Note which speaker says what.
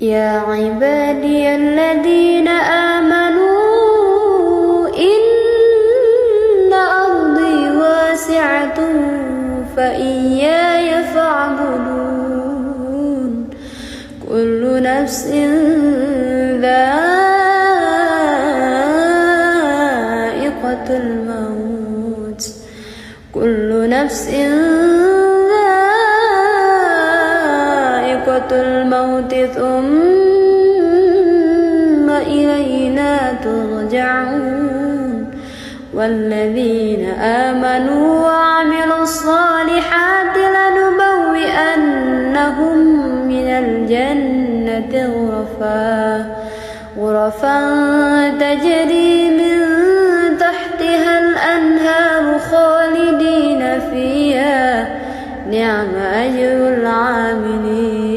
Speaker 1: يا عبادي الذين آمنوا إن أرضي واسعة فإياي فاعبدون كل نفس ذائقة الموت كل نفس ذائقة الموت ثم إلينا ترجعون والذين آمنوا وعملوا الصالحات لنبوئنهم من الجنة غرفا تجري من تحتها الأنهار خالدين فيها نعم أجر العاملين.